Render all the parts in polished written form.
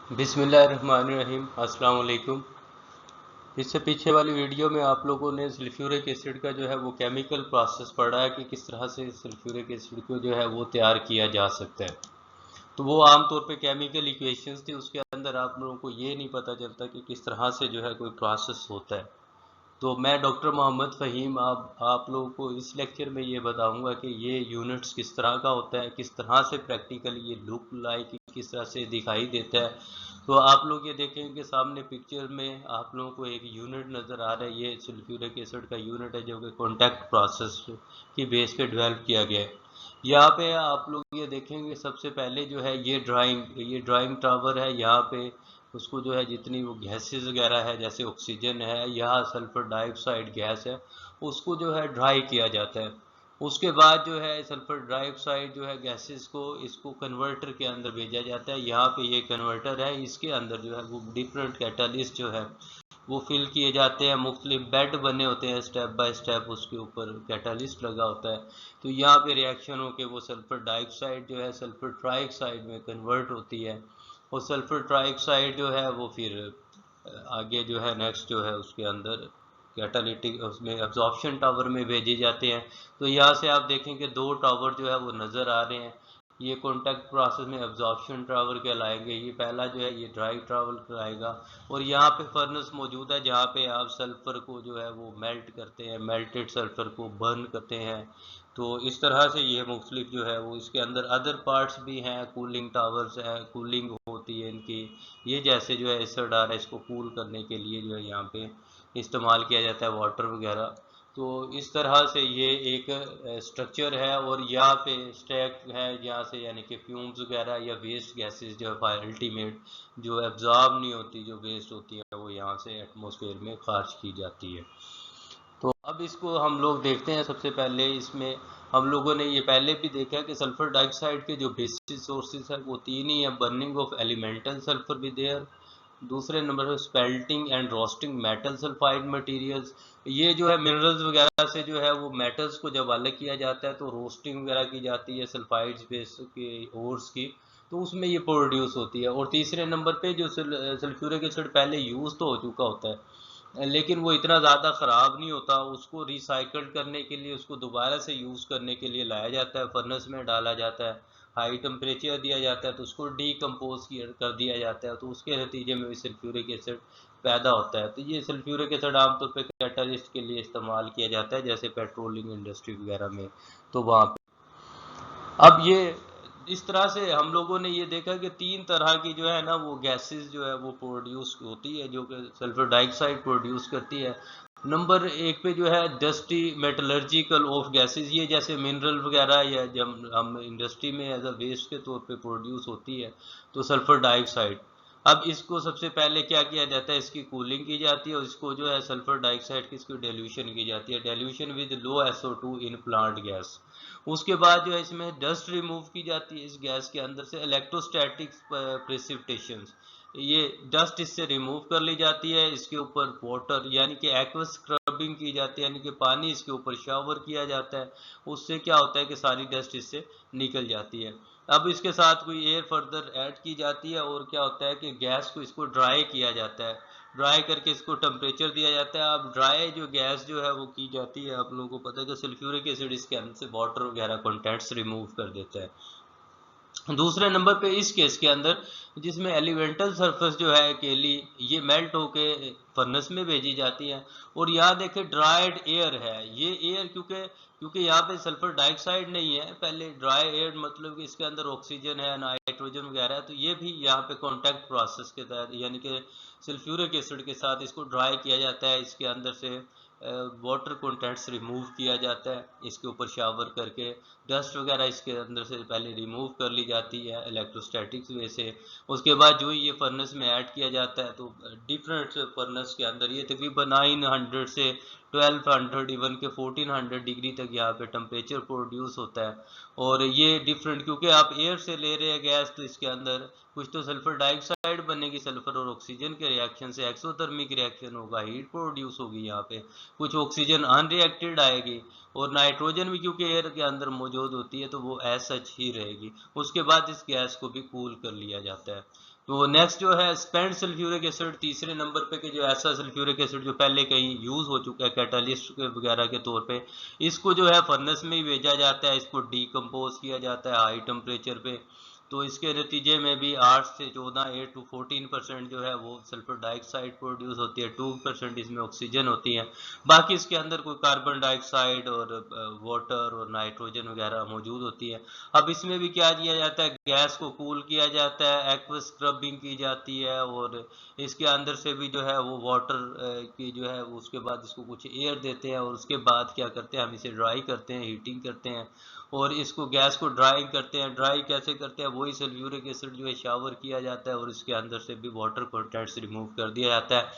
बिस्मिल्लाहिर्रहमानिर्रहीम। अस्सलाम वालेकुम। इससे पीछे वाली वीडियो में आप लोगों ने सल्फ्यूरिक एसिड का जो है वो केमिकल प्रोसेस पढ़ा है कि किस तरह से सल्फ्यूरिक एसिड को जो है वो तैयार किया जा सकता है। तो वो आमतौर पे केमिकल इक्वेशंस थी, उसके अंदर आप लोगों को ये नहीं पता चलता कि किस तरह से जो है कोई प्रोसेस होता है। तो मैं डॉक्टर मोहम्मद फ़हीम आप लोगों को इस लेक्चर में ये बताऊंगा कि ये यूनिट्स किस तरह का होता है, किस तरह से प्रैक्टिकली ये लुक लाइक किस तरह से दिखाई देता है। तो आप लोग ये देखेंगे कि सामने पिक्चर में आप लोगों को एक यूनिट नज़र आ रहा है। ये सल्फ्यूरिक एसिड का यूनिट है जो कि कॉन्टैक्ट प्रोसेस की बेस पे डेवलप किया गया है। यहाँ पे आप लोग ये देखेंगे सबसे पहले जो है ये ड्राइंग टावर है। यहाँ पे उसको जो है जितनी वो गैसेस वगैरह है जैसे ऑक्सीजन है या सल्फर डाइऑक्साइड गैस है, उसको जो है ड्राई किया जाता है। उसके बाद जो है सल्फर डाइऑक्साइड जो है गैसेस को इसको कन्वर्टर के अंदर भेजा जाता है। यहाँ पे ये कन्वर्टर है, इसके अंदर जो है वो डिफरेंट कैटलिस्ट जो है वो फिल किए जाते हैं। मुख्तलिफ बेड बने होते हैं, स्टेप बाय स्टेप उसके ऊपर कैटलिस्ट लगा होता है। तो यहाँ पे रिएक्शन होकर वो सल्फर डाइऑक्साइड जो है सल्फर ट्राइऑक्साइड में कन्वर्ट होती है। और सल्फर ट्राइऑक्साइड जो है वो फिर आगे जो है नेक्स्ट जो है उसके अंदर कैटालिटिक उसमें एब्जॉर्प्शन टावर में भेजे जाते हैं। तो यहाँ से आप देखें कि दो टावर जो है वो नज़र आ रहे हैं। ये कॉन्टैक्ट प्रोसेस में एब्जॉर्प्शन टावर कहलाएंगे। ये पहला जो है ये ड्राई टावर कहलाएगा। और यहाँ पे फर्नेस मौजूद है जहाँ पे आप सल्फर को जो है वो मेल्ट करते हैं, मेल्टेड सल्फर को बर्न करते हैं। तो इस तरह से ये मुख्तलिफ जो है वो इसके अंदर अदर पार्ट्स भी हैं, कूलिंग टावर्स हैं, कूलिंग होती है इनकी। ये जैसे जो है एसिड आ रहा है इसको कूल करने के लिए जो है यहाँ पे इस्तेमाल किया जाता है वाटर वगैरह। तो इस तरह से ये एक स्ट्रक्चर है। और यहाँ पे स्टैक है यहाँ से, यानी कि फ्यूम्स वगैरह या वेस्ट गैसेस जो है अल्टीमेट जो एब्जॉर्ब नहीं होती, जो वेस्ट होती है वो यहाँ से एटमॉस्फेयर में खारिज की जाती है। तो अब इसको हम लोग देखते हैं। सबसे पहले इसमें हम लोगों ने ये पहले भी देखा कि सल्फर डाइऑक्साइड के जो बेसिक सोर्सेज है वो तीन ही है। बर्निंग ऑफ एलिमेंटल सल्फर भी देयर, दूसरे नंबर पर smelting and roasting metal sulphide materials. ये जो है मिनरल्स वगैरह से जो है वो मेटल्स को जब अलग किया जाता है तो रोस्टिंग वगैरह की जाती है सल्फाइड्स बेस के ओर्स की, तो उसमें ये प्रोड्यूस होती है। और तीसरे नंबर पे जो सल्फ्यूरिक एसिड पहले यूज़ तो हो चुका होता है लेकिन वो इतना ज़्यादा ख़राब नहीं होता, उसको रिसाइकल करने के लिए उसको दोबारा से यूज़ करने के लिए लाया जाता है, फर्नेस में डाला जाता है, हाई टेम्परेचर दिया जाता है तो उसको डीकम्पोज कर दिया जाता है। तो उसके नतीजे में भी सल्फ्यूरिक एसिड पैदा होता है। तो ये सल्फ्यूरिक एसिड आमतौर पर कैटलिस्ट के लिए इस्तेमाल किया जाता है जैसे पेट्रोलिंग इंडस्ट्री वगैरह में। तो वहाँ पे अब ये इस तरह से हम लोगों ने ये देखा कि तीन तरह की जो है ना वो गैसेस जो है वो प्रोड्यूस होती है, जो कि सल्फर डाइऑक्साइड प्रोड्यूस करती है। नंबर एक पे जो है डस्टी मेटलर्जिकल ऑफ गैसेस, ये जैसे मिनरल वगैरह या जब हम इंडस्ट्री में एज अ वेस्ट के तौर पे प्रोड्यूस होती है तो सल्फर डाइऑक्साइड। अब इसको सबसे पहले क्या किया जाता है, इसकी कूलिंग की जाती है और इसको जो है सल्फर डाइऑक्साइड की इसकी डेल्यूशन की जाती है, dilution with low SO2 in plant gas. उसके बाद जो है इसमें डस्ट रिमूव की जाती है इस गैस के अंदर से, इलेक्ट्रोस्टैटिक प्रेसिपिटेशन, ये डस्ट इससे रिमूव कर ली जाती है। इसके ऊपर वाटर यानी कि एक्वस स्क्रबिंग की जाती है, यानी कि पानी इसके ऊपर शावर किया जाता है। उससे क्या होता है कि सारी डस्ट इससे निकल जाती है। अब इसके साथ कोई एयर फर्दर ऐड की जाती है और क्या होता है कि गैस को इसको ड्राई किया जाता है, ड्राई करके इसको टेम्परेचर दिया जाता है। अब ड्राई जो गैस जो है वो की जाती है, आप लोगों को पता है कि सल्फ्यूरिक एसिड इसके अंदर से वाटर वगैरह कंटेंट्स रिमूव कर देता है। दूसरे नंबर पे इस केस के अंदर जिसमें एलिमेंटल सरफेस जो है अकेली ये मेल्ट होके फर्नेस में भेजी जाती है। और यहाँ देखे ड्राइड एयर है, ये एयर क्योंकि क्योंकि यहाँ पे सल्फर डाइऑक्साइड नहीं है, पहले ड्राई एयर मतलब कि इसके अंदर ऑक्सीजन है, नाइट्रोजन वगैरह है, तो ये भी यहाँ पे कॉन्टैक्ट प्रोसेस के तहत यानी कि सल्फ्यूरिक एसिड के साथ इसको ड्राई किया जाता है। इसके अंदर से वाटर कंटेंट्स रिमूव किया जाता है इसके ऊपर शावर करके, डस्ट वगैरह इसके अंदर से पहले रिमूव कर ली जाती है इलेक्ट्रोस्टैटिक्स वे से। उसके बाद जो ये फर्नेस में ऐड किया जाता है तो डिफरेंट फर्नेस के अंदर ये तकरीबन 900 से 1200 इवन के 1400 डिग्री तक यहाँ पे टेम्परेचर प्रोड्यूस होता है। और ये डिफरेंट क्योंकि आप एयर से ले रहे हैं गैस, तो इसके अंदर कुछ तो सल्फर डाइऑक्साइड बनेगी, सल्फर और ऑक्सीजन के रिएक्शन से एक्सोथर्मिक रिएक्शन होगा, हीट प्रोड्यूस होगी यहाँ पे, कुछ ऑक्सीजन अनरिएक्टेड आएगी और नाइट्रोजन भी क्योंकि एयर के अंदर मौजूद होती है तो वो एज सच ही रहेगी। उसके बाद इस गैस को भी कूल कर लिया जाता है। तो नेक्स्ट जो है स्पेंड सल्फ्यूरिक एसिड तीसरे नंबर पे कि जो ऐसा सल्फ्यूरिक एसिड जो पहले कहीं यूज़ हो चुका है कैटालिस्ट वगैरह के तौर पे, इसको जो है फर्नेस में ही भेजा जाता है, इसको डीकम्पोज किया जाता है हाई टेम्परेचर पे। तो इसके नतीजे में भी 8 से 14 8 to 14% जो है वो सल्फर डाइऑक्साइड प्रोड्यूस होती है, 2% इसमें ऑक्सीजन होती है, बाकी इसके अंदर कोई कार्बन डाइऑक्साइड और वाटर और नाइट्रोजन वगैरह मौजूद होती है। अब इसमें भी क्या किया जाता है, गैस को कूल किया जाता है, एक्वा स्क्रबिंग की जाती है और इसके अंदर से भी जो है वो वाटर की जो है उसके बाद इसको कुछ एयर देते हैं और उसके बाद क्या करते हैं, हम इसे ड्राई करते हैं, हीटिंग करते हैं और इसको गैस को ड्राई करते हैं। ड्राई कैसे करते हैं, वही सल्फ्यूरिक एसिड जो है शावर किया जाता है और इसके अंदर से भी वाटर कंटेंट्स रिमूव कर दिया जाता है।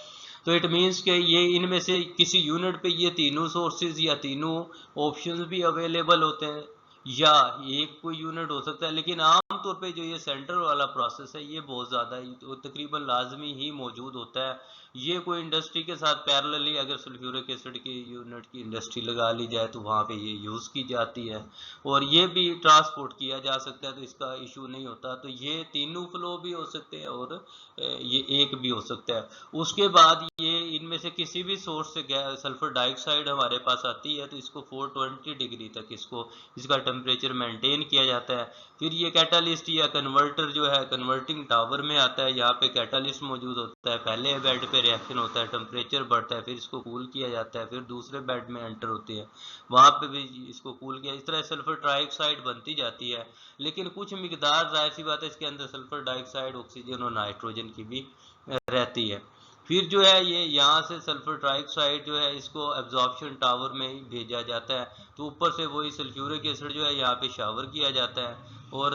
तो इट मीन्स कि ये इनमें से किसी यूनिट पे ये तीनों सोर्सेज या तीनों ऑप्शंस भी अवेलेबल होते हैं या एक कोई यूनिट हो सकता है, लेकिन आमतौर पे जो ये सेंटर वाला प्रोसेस है ये बहुत ज़्यादा तो तकरीबन लाजमी ही मौजूद होता है। ये कोई इंडस्ट्री के साथ पैरेलली अगर सल्फ्यूरिक एसिड की यूनिट की इंडस्ट्री लगा ली जाए तो वहाँ पे ये यूज़ की जाती है और ये भी ट्रांसपोर्ट किया जा सकता है, तो इसका इशू नहीं होता। तो ये तीनों फ्लो भी हो सकते हैं और ये एक भी हो सकता है। उसके बाद ये इनमें से किसी भी सोर्स से सल्फर डाइऑक्साइड हमारे पास आती है तो इसको 420 डिग्री तक इसका टेम्परेचर मेंटेन किया जाता है। फिर ये कैटालिस्ट या कन्वर्टर जो है कन्वर्टिंग टावर में आता है, यहाँ पे कैटालिस्ट मौजूद होता है, पहले बेड पे रिएक्शन होता है, टेम्परेचर बढ़ता है, फिर इसको कूल किया जाता है, फिर दूसरे बेड में एंटर होती है, वहाँ पे भी इसको कूल किया, इस तरह सल्फर ट्राइऑक्साइड बनती जाती है। लेकिन कुछ मिकदार जाहिर सी बात है इसके अंदर सल्फर डाइऑक्साइड, ऑक्सीजन और नाइट्रोजन की भी रहती है। फिर जो है ये यहाँ से सल्फर ट्राइऑक्साइड जो है इसको एब्जॉर्प्शन टावर में ही भेजा जाता है, तो ऊपर से वही सल्फ्यूरिक एसिड जो है यहाँ पे शावर किया जाता है और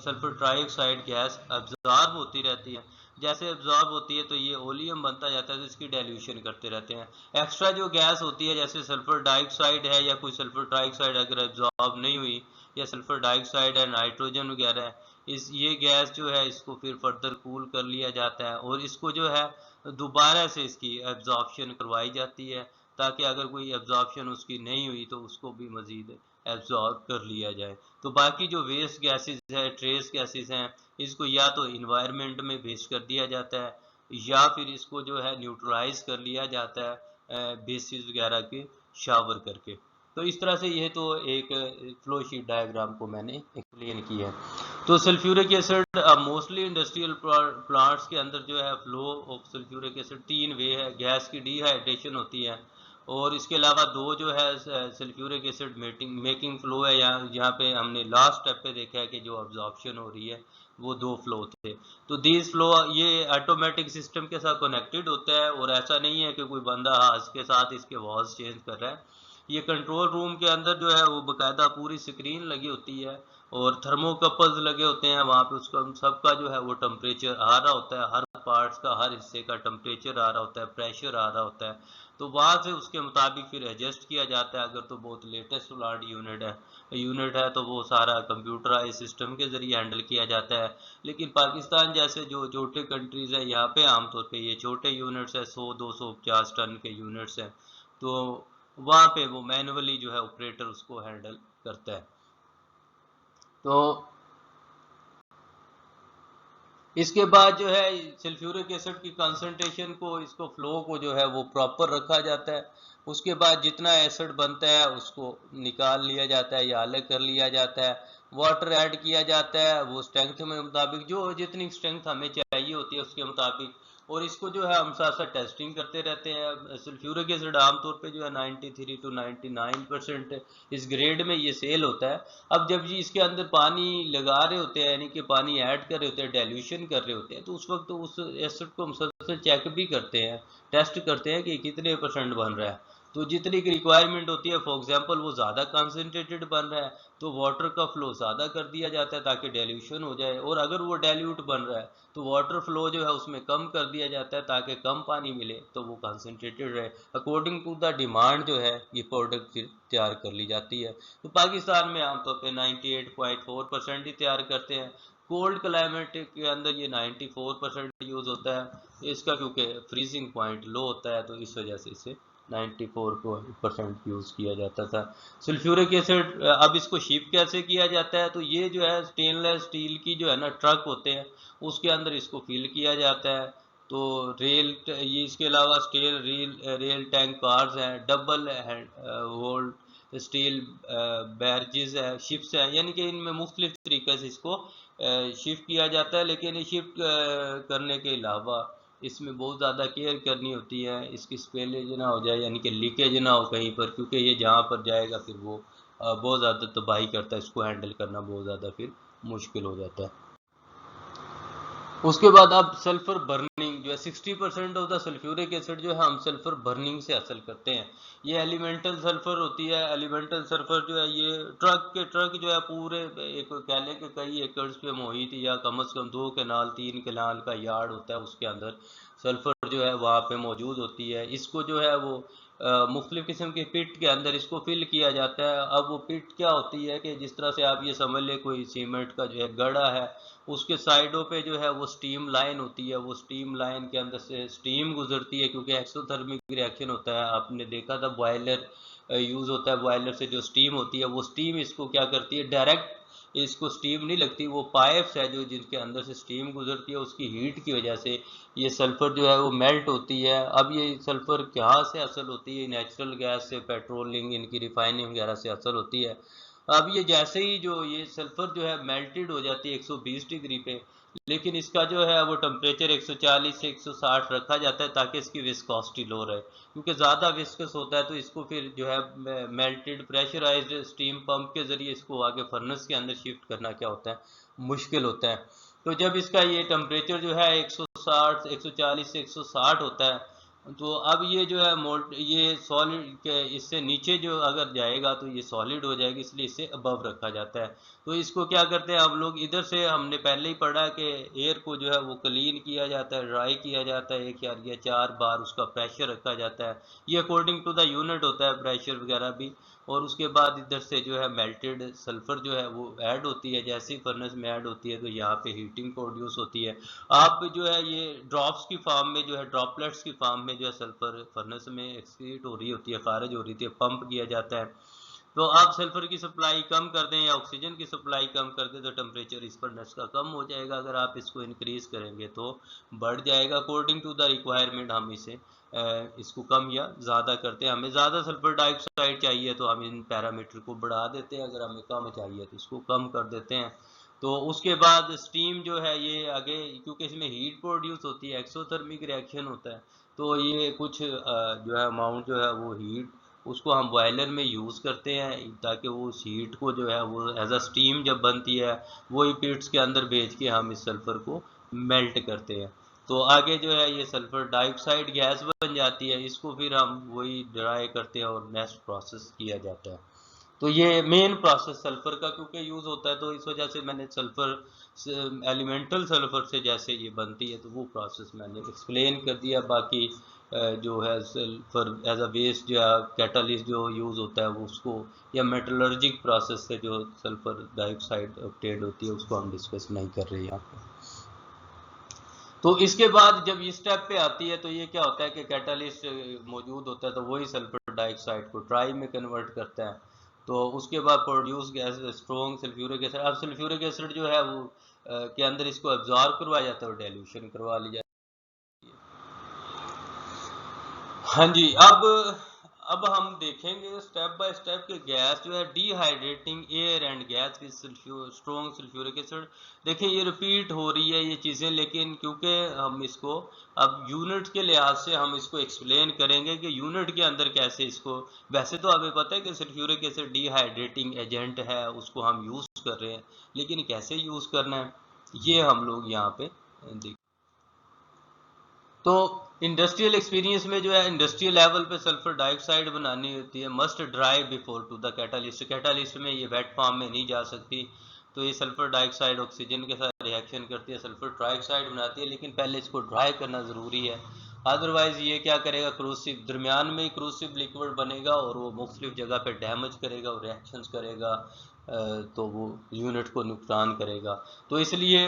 सल्फर ट्राइऑक्साइड गैस एब्जॉर्ब होती रहती है। जैसे एब्जॉर्ब होती है तो ये ओलियम बनता जाता है, तो इसकी डाइल्यूशन करते रहते हैं। एक्स्ट्रा जो गैस होती है जैसे सल्फर डाइऑक्साइड है या कोई सल्फर ट्राइऑक्साइड अगर एब्जॉर्ब नहीं हुई या सल्फर डाइऑक्साइड है, नाइट्रोजन वगैरह है, इस ये गैस जो है इसको फिर फर्दर कूल कर लिया जाता है और इसको जो है दोबारा से इसकी एब्जॉर्प्शन करवाई जाती है, ताकि अगर कोई एब्जॉर्प्शन उसकी नहीं हुई तो उसको भी मजीद एब्जॉर्ब कर लिया जाए। तो बाकी जो वेस्ट गैसेस है, ट्रेस गैसेस हैं, इसको या तो इन्वायरमेंट में भेज कर दिया जाता है या फिर इसको जो है न्यूट्रलाइज कर लिया जाता है बेसिस वगैरह के शावर करके। तो इस तरह से यह तो एक फ्लो शीट डायग्राम को मैंने एक्सप्लेन किया है। तो sulphuric acid mostly industrial plants के अंदर जो है फ्लो ऑफ सल्फ्यूरिक एसिड तीन वे है, गैस की डिहाइड्रेशन होती है और इसके अलावा दो जो है सल्फ्यूरिक एसिड मेकिंग फ्लो है, यहाँ पे हमने लास्ट स्टेप पे देखा है कि जो अब्जॉर्प्शन हो रही है वो दो फ्लो थे। तो दीज फ्लो ये ऑटोमेटिक सिस्टम के साथ कनेक्टेड होता है और ऐसा नहीं है कि कोई बंदा हाथ के साथ इसके वॉल्स चेंज कर रहा है। ये कंट्रोल रूम के अंदर जो है वो बाकायदा पूरी स्क्रीन लगी होती है और थर्मोकपल्स लगे होते हैं, वहाँ पे उसका सबका जो है वो टेम्परेचर आ रहा होता है, हर पार्ट्स का हर हिस्से का टेम्परेचर आ रहा होता है, प्रेशर आ रहा होता है, तो वहाँ से उसके मुताबिक फिर एडजस्ट किया जाता है। अगर तो बहुत लेटेस्ट प्लांट यूनिट है तो वो सारा कंप्यूटराइज सिस्टम के जरिए हैंडल किया जाता है। लेकिन पाकिस्तान जैसे जो छोटे कंट्रीज है यहाँ पे आमतौर पे ये छोटे यूनिट्स है, 100-250 टन के यूनिट्स हैं, तो वहाँ पे वो मैनुअली जो है ऑपरेटर उसको हैंडल करता है। तो इसके बाद जो है सल्फ्यूरिक एसिड की कंसंट्रेशन को, इसको फ्लो को जो है वो प्रॉपर रखा जाता है। उसके बाद जितना एसिड बनता है उसको निकाल लिया जाता है या अलग कर लिया जाता है, वाटर ऐड किया जाता है वो स्ट्रेंथ में मुताबिक, जो जितनी स्ट्रेंथ हमें चाहिए होती है उसके मुताबिक, और इसको जो है हम साथ साथ टेस्टिंग करते रहते हैं। सल्फ्यूरिक एसिड आमतौर पे जो है 93 to 99% इस ग्रेड में ये सेल होता है। अब जब जी इसके अंदर पानी लगा रहे होते हैं, यानी कि पानी ऐड कर रहे होते हैं, डाइल्यूशन कर रहे होते हैं, तो उस वक्त तो उस एसिड को हम सबसे चेक भी करते हैं, टेस्ट करते हैं कि कितने % बन रहा है। तो जितनी की रिक्वायरमेंट होती है, फॉर एग्जांपल वो ज़्यादा कंसनट्रेटेड बन रहा है तो वाटर का फ्लो ज़्यादा कर दिया जाता है ताकि डाइल्यूशन हो जाए, और अगर वो डाइल्यूट बन रहा है तो वाटर फ्लो जो है उसमें कम कर दिया जाता है ताकि कम पानी मिले तो वो कंसनट्रेटेड रहे। अकॉर्डिंग टू द डिमांड जो है ये प्रोडक्ट फिर तैयार कर ली जाती है। तो पाकिस्तान में आमतौर पे 98.4% ही तैयार करते हैं। कोल्ड क्लाइमेट के अंदर ये 94% यूज़ होता है इसका, क्योंकि फ्रीजिंग पॉइंट लो होता है तो इस वजह से इसे 94% यूज़ किया जाता था। सल्फ्यूरिक एसिड अब इसको शिप कैसे किया जाता है, तो ये जो है स्टेनलेस स्टील की जो है ना ट्रक होते हैं, उसके अंदर इसको फिल किया जाता है। तो ये इसके अलावा रेल टैंक कार्स हैं, डबल होल्ड स्टील बैरजेस है, शिप्स है, यानी कि इनमें मुख्तलिफ तरीके से इसको शिफ्ट किया जाता है। लेकिन ये शिफ्ट करने के अलावा इसमें बहुत ज़्यादा केयर करनी होती है, इसकी स्पेलेज ना हो जाए, यानी कि लीकेज ना हो कहीं पर, क्योंकि ये जहाँ पर जाएगा फिर वो बहुत ज़्यादा तबाही करता है, इसको हैंडल करना बहुत ज़्यादा फिर मुश्किल हो जाता है। उसके बाद अब सल्फर बर्निंग जो है 60% ऑफ द सल्फ्यूरिक एसिड जो है हम सल्फर बर्निंग से हासिल करते हैं। ये एलिमेंटल सल्फर होती है। एलिमेंटल सल्फर जो है ये ट्रक जो है पूरे एक कह लें कि कई एकड़ पे मोहित या कम से कम 2 कनाल 3 कनाल का यार्ड होता है, उसके अंदर सल्फर जो है वहाँ पे मौजूद होती है। इसको जो है वो मुख्तलिफ किस्म के पिट के अंदर इसको फिल किया जाता है। अब वो पिट क्या होती है कि जिस तरह से आप ये समझ लें कोई सीमेंट का जो है गड़ा है, उसके साइडों पे जो है वो स्टीम लाइन होती है। वो स्टीम लाइन के अंदर से स्टीम गुजरती है, क्योंकि एक्सोथर्मिक रिएक्शन होता है। आपने देखा था बॉयलर यूज़ होता है, बॉयलर से जो स्टीम होती है वो स्टीम इसको क्या करती है, डायरेक्ट इसको स्टीम नहीं लगती, वो पाइप्स है जो जिनके अंदर से स्टीम गुजरती है, उसकी हीट की वजह से ये सल्फ़र जो है वो मेल्ट होती है। अब ये सल्फ़र कहाँ से हासिल होती है, नेचुरल गैस से, पेट्रोलिंग, इनकी रिफाइनिंग वगैरह से हासिल होती है। अब ये जैसे ही जो ये सल्फ़र जो है मेल्टेड हो जाती है 120 डिग्री पे, लेकिन इसका जो है वो टेम्परेचर 140 से 160 रखा जाता है ताकि इसकी विस्कोसिटी लो रहे, क्योंकि ज़्यादा विस्कस होता है तो इसको फिर जो है मेल्टेड प्रेशराइज्ड स्टीम पंप के ज़रिए इसको आगे फर्नेस के अंदर शिफ्ट करना क्या होता है, मुश्किल होता है। तो जब इसका ये टेम्परेचर जो है 160 140 से 160 होता है, तो अब ये जो है ये सॉलिड के इससे नीचे जो अगर जाएगा तो ये सॉलिड हो जाएगी, इसलिए इसे अबव रखा जाता है। तो इसको क्या करते हैं हम लोग, इधर से हमने पहले ही पढ़ा कि एयर को जो है वो क्लीन किया जाता है, ड्राई किया जाता है, 1 या 4 बार उसका प्रेशर रखा जाता है। ये अकॉर्डिंग टू द यूनिट होता है प्रेशर वगैरह भी। और उसके बाद इधर से जो है मेल्टेड सल्फर जो है वो ऐड होती है। जैसे ही फर्नेस में ऐड होती है तो यहाँ पे हीटिंग प्रोड्यूस होती है। आप जो है ये ड्रॉप्स की फॉर्म में जो है, ड्रॉपलेट्स की फॉर्म में जो है सल्फर फर्नेस में एक्सक्रीट हो रही होती है, खारिज हो रही थी, पंप किया जाता है। तो आप सल्फर की सप्लाई कम कर दें या ऑक्सीजन की सप्लाई कम कर दें तो टेम्परेचर इस फर्नेस का कम हो जाएगा। अगर आप इसको इंक्रीज करेंगे तो बढ़ जाएगा। अकॉर्डिंग टू द रिक्वायरमेंट हम इसको कम या ज़्यादा करते हैं। हमें ज़्यादा सल्फर डाइऑक्साइड चाहिए तो हम इन पैरामीटर को बढ़ा देते हैं, अगर हमें कम चाहिए तो इसको कम कर देते हैं। तो उसके बाद स्टीम जो है ये आगे, क्योंकि इसमें हीट प्रोड्यूस होती है, एक्सोथर्मिक रिएक्शन होता है, तो ये कुछ जो है अमाउंट जो है वो हीट उसको हम बॉयलर में यूज़ करते हैं, ताकि वो उस हीट को जो है वो एज अ स्टीम जब बनती है वही पिट्स के अंदर भेज के हम इस सल्फ़र को मेल्ट करते हैं। तो आगे जो है ये सल्फ़र डाइऑक्साइड गैस बन जाती है, इसको फिर हम वही ड्राई करते हैं और नेक्स्ट प्रोसेस किया जाता है। तो ये मेन प्रोसेस सल्फर का क्योंकि यूज़ होता है, तो इस वजह से मैंने सल्फर एलिमेंटल सल्फर से जैसे ये बनती है तो वो प्रोसेस मैंने एक्सप्लेन कर दिया। बाकी जो है सल्फर एज अ वेस्ट जो है कैटलिस्ट जो यूज़ होता है वो उसको, या मेटलर्जिक प्रोसेस से जो सल्फर डाइऑक्साइड ऑब्टेन्ड होती है उसको हम डिस्कस नहीं कर रहे यहाँ पे। तो इसके बाद जब ये स्टेप पे आती है तो ये क्या होता है कि कैटलिस्ट मौजूद होता है, तो वही सल्फर डाइऑक्साइड को ट्राई में कन्वर्ट करता है। तो उसके बाद produce gas strong sulphuric acid. अब सल्फ्यूरिक एसिड जो है वो के अंदर इसको एब्जॉर्ब करवाया जाता है और डाइल्यूशन करवा लिया। हाँ जी, अब हम देखेंगे स्टेप बाय स्टेप कि गैस जो है dehydrating air and gas with strong sulphuric acid. देखिए ये रिपीट हो रही है ये चीज़ें, लेकिन क्योंकि हम इसको अब यूनिट के लिहाज से हम इसको एक्सप्लेन करेंगे कि यूनिट के अंदर कैसे इसको, वैसे तो हमें पता है कि सल्फ्यूरिक एसिड डिहाइड्रेटिंग एजेंट है, उसको हम यूज़ कर रहे हैं, लेकिन कैसे यूज़ करना है ये हम लोग यहाँ पे देखें। तो इंडस्ट्रियल एक्सपीरियंस में जो है इंडस्ट्रियल लेवल पे सल्फर डाइऑक्साइड बनानी होती है, must dry before to the catalyst. Catalyst में ये वेट फॉर्म में नहीं जा सकती, तो ये सल्फर डाइऑक्साइड ऑक्सीजन के साथ रिएक्शन करती है, सल्फर ट्राइऑक्साइड बनाती है, लेकिन पहले इसको ड्राई करना ज़रूरी है। अदरवाइज ये क्या करेगा, क्रूसिव दरमियान में ही क्रूसिव लिक्विड बनेगा और वो मुख्तलिफ जगह पे डैमेज करेगा और रिएक्शंस करेगा, तो वो यूनिट को नुकसान करेगा। तो इसलिए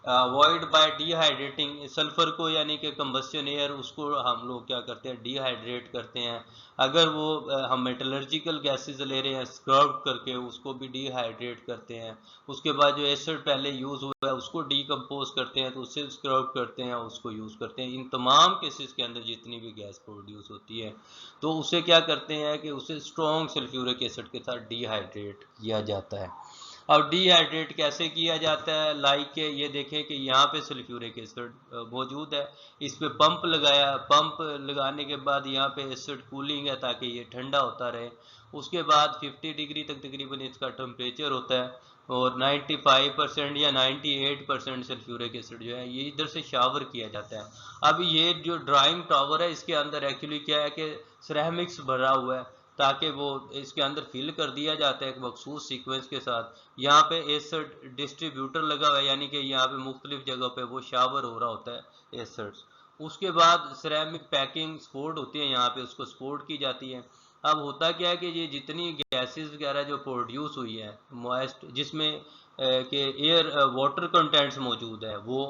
अवॉइड बाय डिहाइड्रेटिंग सल्फर को, यानी कि कंबस्शन एयर, उसको हम लोग क्या करते हैं, डिहाइड्रेट करते हैं। अगर वो हम मेटलर्जिकल गैसेस ले रहे हैं स्क्रब करके, उसको भी डिहाइड्रेट करते हैं। उसके बाद जो एसिड पहले यूज़ हुआ है उसको डीकम्पोज करते हैं, तो उससे स्क्रब करते हैं, उसको यूज़ करते हैं। इन तमाम केसेस के अंदर जितनी भी गैस प्रोड्यूस होती है तो उसे क्या करते हैं कि उसे स्ट्रॉन्ग सल्फ्यूरिक एसिड के साथ डिहाइड्रेट किया जाता है। अब डिहाइड्रेट कैसे किया जाता है, लाइक के ये देखें कि यहाँ पे सल्फ्यूरिक एसिड मौजूद है, इस पे पंप लगाया, पंप लगाने के बाद यहाँ पे एसिड कूलिंग है ताकि ये ठंडा होता रहे। उसके बाद 50 डिग्री तक तकरीबन इसका टेम्परेचर होता है और 95% या 98% सल्फ्यूरिक एसिड जो है ये इधर से शावर किया जाता है। अब ये जो ड्राइंग टावर है इसके अंदर एक्चुअली क्या है कि सिरेमिक्स भरा हुआ है, ताकि वो इसके अंदर फिल कर दिया जाता है एक मखसूस सीक्वेंस के साथ। यहाँ पे एसिड डिस्ट्रीब्यूटर लगा हुआ है, यानी कि यहाँ पे मुख्तलिफ जगह पे वो शावर हो रहा होता है एसिड्स। उसके बाद सिरेमिक पैकिंग स्पोर्ट होती है, यहाँ पे उसको स्पोर्ट की जाती है। अब होता क्या है कि ये जितनी गैसेस वगैरह जो प्रोड्यूस हुई है मॉइस्ट, जिसमें कि एयर वाटर कंटेंट्स मौजूद है, वो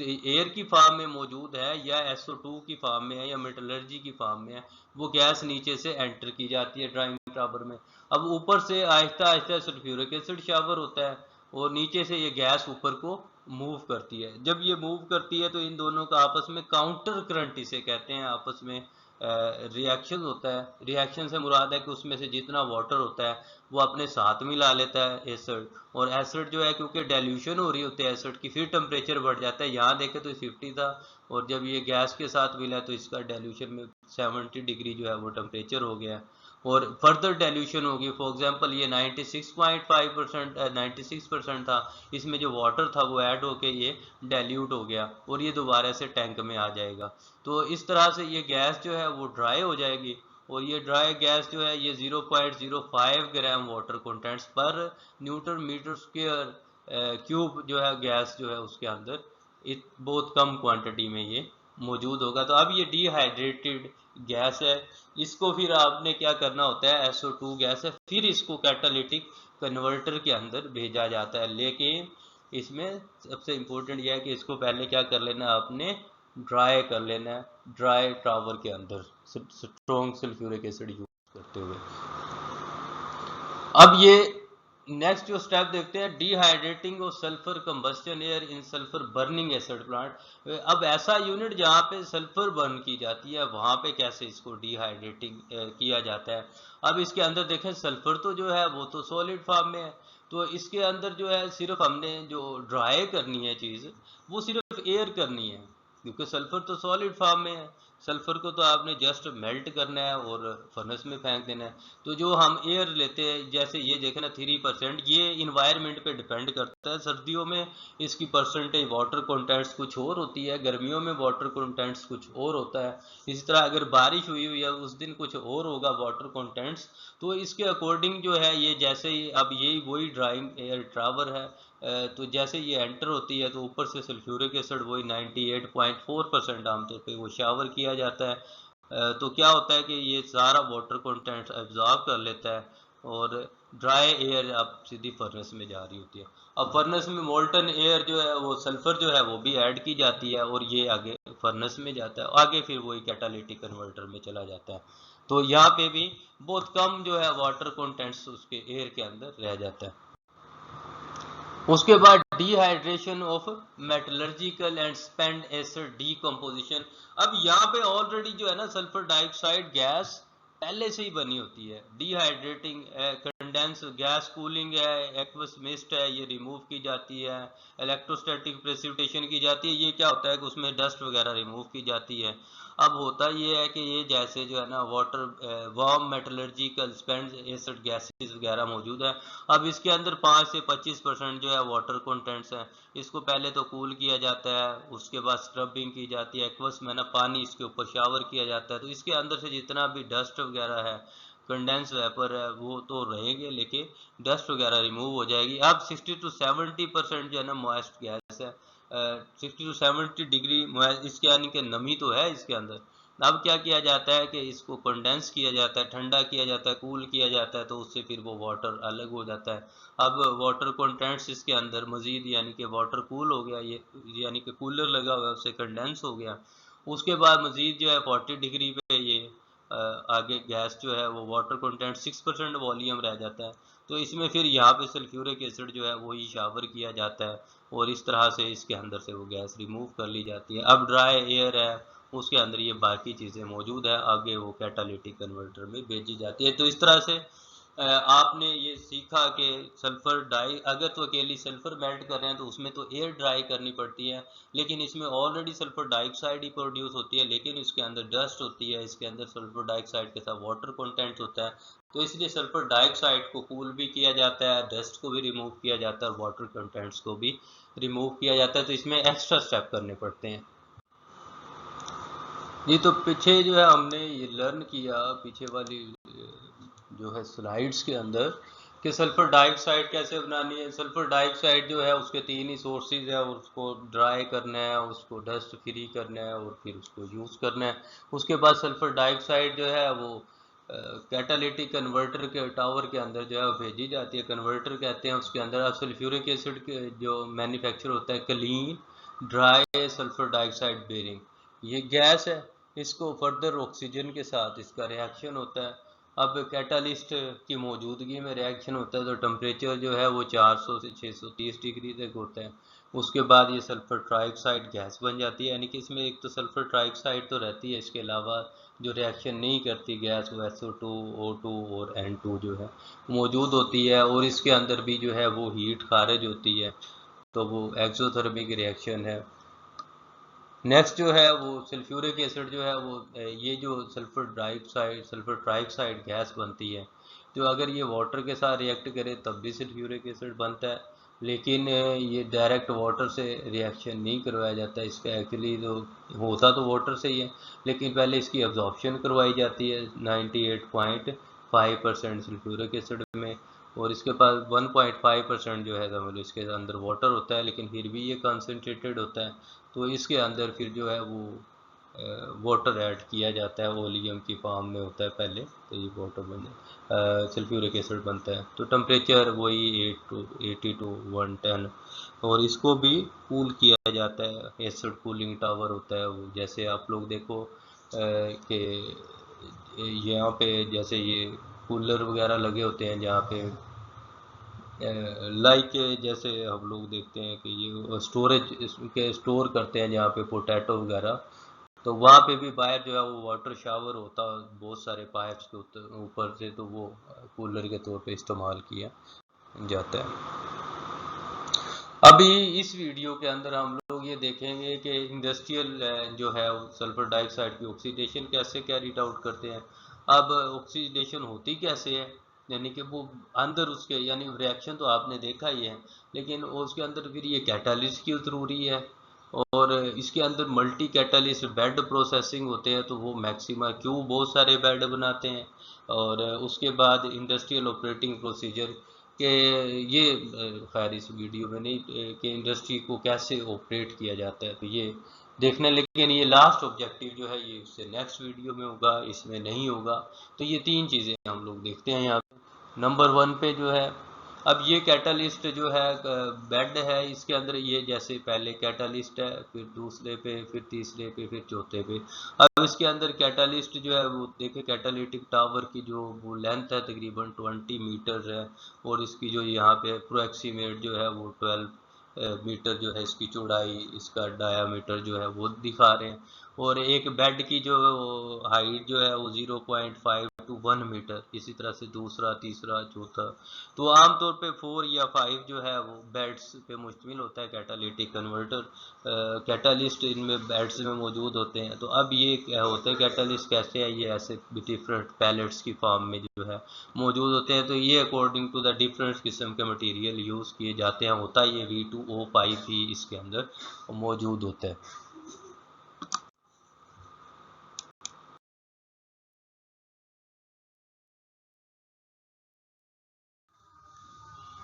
एयर की फॉर्म में मौजूद है या SO2 की फॉर्म में है या मेटलर्जी की फॉर्म में है, वो गैस नीचे से एंटर की जाती है ड्राइंग टावर में। अब ऊपर से Aahista Aahista sulphuric acid shower होता है और नीचे से ये गैस ऊपर को मूव करती है। जब ये मूव करती है तो इन दोनों का आपस में काउंटर करंट इसे कहते हैं, आपस में रिएक्शन होता है। रिएक्शन से मुराद है कि उसमें से जितना वाटर होता है वो अपने साथ मिला लेता है एसिड, और एसिड जो है क्योंकि डाइल्यूशन हो रही होती है एसिड की, फिर टेम्परेचर बढ़ जाता है। यहाँ देखें तो 50 था और जब ये गैस के साथ मिला तो इसका डाइल्यूशन में 70 डिग्री जो है वो टेम्परेचर हो गया और फर्दर डाइल्यूशन होगी। फॉर एग्जांपल ये 96.5% 96% था, इसमें जो वाटर था वो ऐड होके ये डाइल्यूट हो गया और ये दोबारा से टैंक में आ जाएगा। तो इस तरह से ये गैस जो है वो ड्राई हो जाएगी और ये ड्राई गैस जो है ये 0.05 ग्राम वाटर कंटेंट्स पर न्यूटन मीटर स्क्वायर क्यूब जो है गैस जो है उसके अंदर बहुत कम क्वांटिटी में ये मौजूद होगा। तो अब ये डिहाइड्रेटेड गैस है, इसको फिर आपने क्या करना होता है, SO2 गैस है, फिर इसको कैटालिटिक कन्वर्टर के अंदर भेजा जाता है। लेकिन इसमें सबसे इम्पोर्टेंट यह है कि इसको पहले क्या कर लेना है, आपने ड्राई कर लेना है, ड्राई टावर के अंदर स्ट्रॉन्ग सल्फ्यूरिक एसिड यूज करते हुए। अब ये नेक्स्ट जो स्टेप देखते हैं, dehydrating of sulphur combustion air in sulphur burning acid plant. अब ऐसा यूनिट जहाँ पे सल्फर बर्न की जाती है वहाँ पे कैसे इसको डिहाइड्रेटिंग किया जाता है। अब इसके अंदर देखें सल्फर तो जो है वो तो सॉलिड फॉर्म में है, तो इसके अंदर जो है सिर्फ हमने जो ड्राई करनी है चीज़ वो सिर्फ एयर करनी है, क्योंकि सल्फर तो सॉलिड फॉर्म में है। सल्फर को तो आपने जस्ट मेल्ट करना है और फर्नेस में फेंक देना है। तो जो हम एयर लेते हैं, जैसे ये देखें ना 3%, ये इन्वायरमेंट पे डिपेंड करता है। सर्दियों में इसकी परसेंटेज वाटर कंटेंट्स कुछ और होती है, गर्मियों में वाटर कंटेंट्स कुछ और होता है। इसी तरह अगर बारिश हुई हुई है उस दिन कुछ और होगा वाटर कंटेंट्स। तो इसके अकॉर्डिंग जो है ये जैसे ही, अब यही वही ड्राइंग एयर ट्रावर है, तो जैसे ये एंटर होती है तो ऊपर से सल्फ्यूरिक एसिड वही 98.4% आमतौर पे वो शावर किया जाता है। तो क्या होता है कि ये सारा वाटर कंटेंट एब्जॉर्ब कर लेता है और ड्राई एयर अब सीधी फर्नेस में जा रही होती है। अब फर्नेस में मोल्टन एयर जो है वो सल्फर जो है वो भी ऐड की जाती है और ये आगे फर्नेस में जाता है, आगे फिर वही कैटालिटिक कन्वर्टर में चला जाता है। तो यहाँ पे भी बहुत कम जो है वाटर कंटेंट्स उसके एयर के अंदर रह जाता है। उसके बाद dehydration of metallurgical and spend acid decomposition. अब यहाँ पे ऑलरेडी जो है ना सल्फर डाइऑक्साइड गैस पहले से ही बनी होती है। डिहाइड्रेटिंग कंडेंस गैस कूलिंग है, एक्वस मिस्ट है, ये रिमूव की जाती है, इलेक्ट्रोस्टैटिक प्रेसिपिटेशन की जाती है। ये क्या होता है कि उसमें डस्ट वगैरह रिमूव की जाती है। अब होता ये है कि ये जैसे जो है ना water warm metallurgical spend acid gases वगैरह मौजूद है। अब इसके अंदर 5 से 25% जो है वाटर कंटेंट्स हैं। इसको पहले तो कूल किया जाता है, उसके बाद स्क्रबिंग की जाती है, एक्वस में ना पानी इसके ऊपर शावर किया जाता है। तो इसके अंदर से जितना भी डस्ट वगैरह है, कंडेंस वेपर है, वो तो रहेंगे लेकिन डस्ट वगैरह रिमूव हो जाएगी। अब 60 to 70% जो है ना मॉइस्ट गैस है, 60 to 70 डिग्री इसके यानी कि नमी तो है इसके अंदर, अब क्या किया जाता है कि इसको कंडेंस किया जाता है, ठंडा किया जाता है, कूल किया जाता है, तो उससे फिर वो वाटर अलग हो जाता है। अब वाटर कंटेंट्स इसके अंदर मज़ीद यानी कि वाटर कूल हो गया, ये यानी कि कूलर लगा हुआ है उससे कंडेंस हो गया। उसके बाद मज़ीद जो है 40 डिग्री पे ये आगे गैस जो है वो वाटर कंटेंट 6% वॉल्यूम रह जाता है। तो इसमें फिर यहाँ पे सल्फ्यूरिक एसिड जो है वही शावर किया जाता है और इस तरह से इसके अंदर से वो गैस रिमूव कर ली जाती है। अब ड्राई एयर है, उसके अंदर ये बाकी चीज़ें मौजूद है, आगे वो कैटालिटिक कन्वर्टर में भेजी जाती है। तो इस तरह से आपने ये सीखा कि सल्फ़र डाई अगर तो अकेली सल्फ़र मेल्ट कर रहे हैं तो उसमें तो एयर ड्राई करनी पड़ती है, लेकिन इसमें ऑलरेडी सल्फ़र डाइऑक्साइड ही प्रोड्यूस होती है, लेकिन इसके अंदर डस्ट होती है, इसके अंदर सल्फ़र डाइऑक्साइड के साथ वाटर कंटेंट होता है। तो इसलिए सल्फ़र डाइऑक्साइड को कूल भी किया जाता है, डस्ट को भी रिमूव किया जाता है और वाटर कंटेंट्स को भी रिमूव किया जाता है। तो इसमें एक्स्ट्रा स्टेप करने पड़ते हैं जी। तो पीछे जो है हमने ये लर्न किया पीछे वाली जो है स्लाइड्स के अंदर कि सल्फर डाइऑक्साइड कैसे बनानी है। सल्फर डाइऑक्साइड जो है उसके 3 ही सोर्सेज है, उसको ड्राई करना है, उसको डस्ट फ्री करना है और फिर उसको यूज़ करना है। उसके बाद सल्फर डाइऑक्साइड जो है वो कैटालिटिक कन्वर्टर के टावर के अंदर जो है वो भेजी जाती है। कन्वर्टर कहते हैं उसके अंदर। अब सल्फ्यूरिक एसिड के जो मैन्युफैक्चर होता है clean dry sulphur dioxide bearing, ये गैस है, इसको फर्दर ऑक्सीजन के साथ इसका रिएक्शन होता है। अब कैटालिस्ट की मौजूदगी में रिएक्शन होता है तो टेम्परेचर जो है वो 400 से 630 डिग्री तक होता है। उसके बाद ये सल्फर ट्राइऑक्साइड गैस बन जाती है, यानी कि इसमें एक तो सल्फर ट्राइऑक्साइड तो रहती है, इसके अलावा जो रिएक्शन नहीं करती गैस वो SO2 O2 और N2 जो है मौजूद होती है और इसके अंदर भी जो है वो हीट खारिज होती है, तो वो एक्सोथर्मिक रिएक्शन है। नेक्स्ट जो है वो सल्फ्यूरिक एसिड जो है वो ये जो सल्फर ट्राइऑक्साइड गैस बनती है, जो अगर ये वाटर के साथ रिएक्ट करे तब भी सल्फ्यूरिक एसिड बनता है, लेकिन ये डायरेक्ट वाटर से रिएक्शन नहीं करवाया जाता। इसका एक्चुअली तो होता तो वाटर से ही है, लेकिन पहले इसकी एब्जॉर्प्शन करवाई जाती है 98.5% सल्फ्यूरिक एसिड में, और इसके पास 1.5% जो है मतलब इसके अंदर वाटर होता है, लेकिन फिर भी ये कंसनट्रेटेड होता है। तो इसके अंदर फिर जो है वो वाटर ऐड किया जाता है, वॉल्यूम की फॉर्म में होता है पहले, तो ये वाटर बन सल्फ्यूरिक एसिड बनता है। तो टेम्परेचर वही 80 to 110, और इसको भी कूल किया जाता है, एसिड कूलिंग टावर होता है वो। जैसे आप लोग देखो कि यहाँ पे जैसे ये कूलर वगैरह लगे होते हैं जहाँ पे लाइक जैसे हम लोग देखते हैं कि ये स्टोरेज के स्टोर करते हैं जहाँ पे पोटैटो वगैरह, तो वहाँ पे भी बाहर जो है वो वाटर शावर होता है बहुत सारे पाइप्स के ऊपर से, तो वो कूलर के तौर पे इस्तेमाल किया जाता है। अभी इस वीडियो के अंदर हम लोग ये देखेंगे कि इंडस्ट्रियल जो है सल्फर डाइऑक्साइड की ऑक्सीडेशन कैसे कैरीड आउट करते हैं। अब ऑक्सीडेशन होती कैसे है, यानी कि वो अंदर उसके यानी रिएक्शन तो आपने देखा ही है, लेकिन उसके अंदर फिर ये कैटालिस्ट क्यों ज़रूरी है, और इसके अंदर मल्टी कैटालिस्ट बेड प्रोसेसिंग होते हैं, तो वो मैक्सिमा क्यों बहुत सारे बेड बनाते हैं। और उसके बाद इंडस्ट्रियल ऑपरेटिंग प्रोसीजर कि ये खैर इस वीडियो में नहीं कि इंडस्ट्री को कैसे ऑपरेट किया जाता है, तो ये देखने, लेकिन ये लास्ट ऑब्जेक्टिव जो है ये उससे नेक्स्ट वीडियो में होगा, इसमें नहीं होगा। तो ये 3 चीज़ें हम लोग देखते हैं यहाँ पे। नंबर 1 पे जो है, अब ये कैटालिस्ट जो है बेड है, इसके अंदर ये जैसे पहले कैटालिस्ट है, फिर दूसरे पे, फिर तीसरे पे, फिर चौथे पे। अब इसके अंदर कैटालिस्ट जो है वो देखिए कैटालिटिक टावर की जो वो लेंथ है तकरीबन 20 मीटर है, और इसकी जो यहाँ पे अप्रोक्सीमेट जो है वो 12 मीटर जो है इसकी चौड़ाई, इसका डायामीटर जो है वो दिखा रहे हैं। और एक बेड की जो हाइट जो है वो 0.5 to 1 मीटर, इसी तरह से दूसरा, तीसरा, चौथा। तो आमतौर पे 4 या 5 जो है वो बेड्स पे मुश्तमिल होता है कैटालिटिक कन्वर्टर। कैटालिस्ट इनमें बेड्स में मौजूद होते हैं। तो अब ये क्या होता है कैटालिस्ट कैसे है, ये ऐसे डिफरेंट पैलेट्स की फॉर्म में जो है मौजूद होते हैं। तो ये अकॉर्डिंग टू द डिफरेंट किस्म के मटेरियल यूज़ किए जाते हैं। होता है ये V2O5 ही इसके अंदर मौजूद होता है।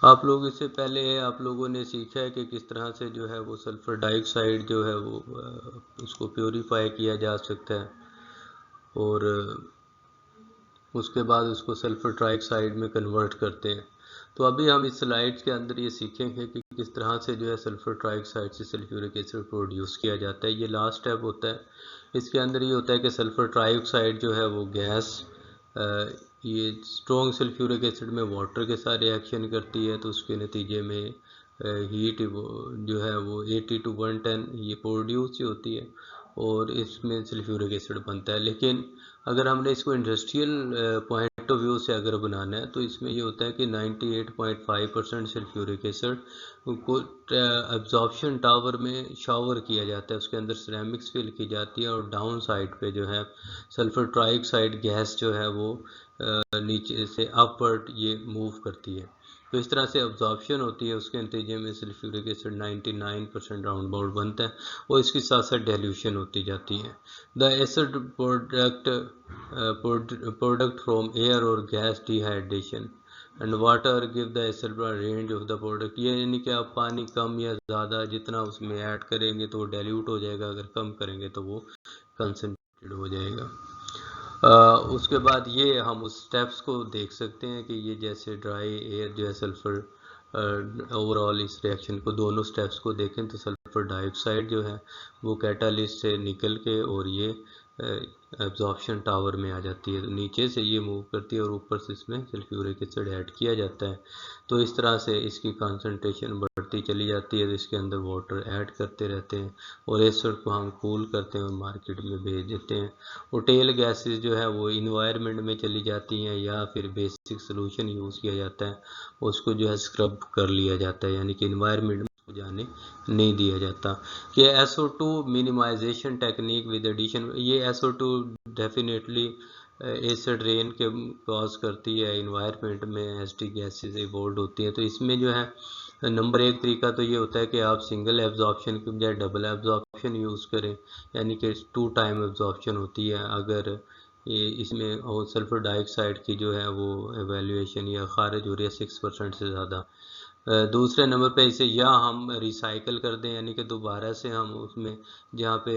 आप लोग इससे पहले आप लोगों ने सीखा है कि किस तरह से जो है वो सल्फर डाइऑक्साइड जो है वो उसको प्योरीफाई किया जा सकता है। और उसके बाद उसको सल्फर ट्राइऑक्साइड में कन्वर्ट करते हैं। तो अभी हम इस स्लाइड के अंदर ये सीखेंगे कि किस तरह से जो है सल्फर ट्राइऑक्साइड से सल्फ्यूरिक एसिड प्रोड्यूस किया जाता है। ये लास्ट स्टेप होता है। इसके अंदर ये होता है कि सल्फर ट्राइऑक्साइड जो है वो गैस ये स्ट्रॉन्ग सल्फ्यूरिक एसिड में वाटर के साथ रिएक्शन करती है, तो उसके नतीजे में हीट जो है वो 80 to 110 ये प्रोड्यूस होती है और इसमें सल्फ्यूरिक एसिड बनता है। लेकिन अगर हमने इसको इंडस्ट्रियल पॉइंट ऑफ व्यू से अगर बनाना है तो इसमें ये होता है कि 98.5% सल्फ्यूरिक एसिड को एब्जॉर्प्शन टावर में शावर किया जाता है, उसके अंदर सिरेमिक्स फिल की जाती है और डाउन साइड पे जो है सल्फर ट्राइऑक्साइड गैस जो है वो नीचे से अपवर्ड ये मूव करती है। तो इस तरह से अब्जॉर्प्शन होती है, उसके नतीजे में सल्फ्यूरिक एसिड 99% राउंड अबाउट बनता है और इसके साथ साथ डेल्यूशन होती जाती है। The acid product from air और gas dehydration and water give the acid range of the product. ये यानी कि आप पानी कम या ज़्यादा जितना उसमें ऐड करेंगे तो वो डाइल्यूट हो जाएगा, अगर कम करेंगे तो वो कंसनट्रेटेड हो जाएगा। उसके बाद ये हम उस स्टेप्स को देख सकते हैं कि ये जैसे ड्राई एयर जो है सल्फ़र ओवरऑल इस रिएक्शन को दोनों स्टेप्स को देखें तो सल्फ़र डाइऑक्साइड जो है वो कैटालिस्ट से निकल के और ये एब्जॉर्प्शन टावर में आ जाती है, तो नीचे से ये मूव करती है और ऊपर से इसमें सल्फ्यूरिक एसिड ऐड किया जाता है। तो इस तरह से इसकी कंसंट्रेशन बढ़ती चली जाती है, तो इसके अंदर वाटर ऐड करते रहते हैं और एसिड को हम कूल करते हैं और मार्केट में भेज देते हैं। और टेल गैसेस जो है वो इन्वायरमेंट में चली जाती हैं या फिर बेसिक सोल्यूशन यूज़ किया जाता है, उसको जो है स्क्रब कर लिया जाता है, यानी कि इन्वायरमेंट में जाने नहीं दिया जाता। कि SO2 minimisation technique with addition, ये SO2 डेफिनेटली एसिड रेन के कॉज करती है, इन्वायरमेंट में एसिडिक गैसेस इवॉल्व होती हैं। तो इसमें जो है नंबर एक तरीका तो ये होता है कि आप सिंगल एब्जॉर्प्शन के बजाय डबल एब्जॉर्प्शन यूज़ करें, यानी कि 2 टाइम एब्जॉर्प्शन होती है अगर ये इसमें और सल्फर डाइऑक्साइड की जो है वो एवेल्यूएशन या खारिज हो रही है 6% से ज़्यादा। दूसरे नंबर पे इसे या हम रिसाइकल कर दें, यानी कि दोबारा से हम उसमें जहाँ पे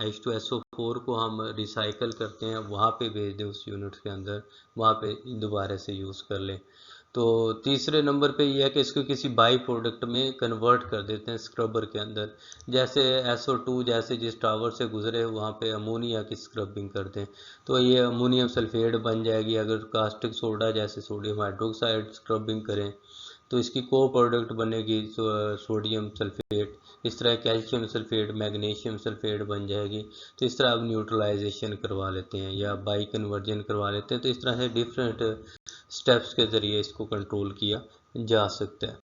H2SO4 को हम रिसाइकल करते हैं वहाँ पे भेज दें उस यूनिट के अंदर, वहाँ पे दोबारा से यूज़ कर लें। तो तीसरे नंबर पे ये है कि इसको किसी बाई प्रोडक्ट में कन्वर्ट कर देते हैं स्क्रबर के अंदर, जैसे SO2 जैसे जिस टावर से गुजरे वहाँ पे अमोनिया की स्क्रबिंग कर दें तो ये अमोनियम सल्फेट बन जाएगी। अगर कास्टिक सोडा जैसे सोडियम हाइड्रोक्साइड स्क्रबिंग करें तो इसकी को प्रोडक्ट बनेगी सोडियम सल्फेट। इस तरह कैल्शियम सल्फेट मैग्नीशियम सल्फेट बन जाएगी। तो इस तरह आप न्यूट्रलाइजेशन करवा लेते हैं या बाई कन्वर्जन करवा लेते हैं। तो इस तरह से डिफरेंट स्टेप्स के ज़रिए इसको कंट्रोल किया जा सकता है।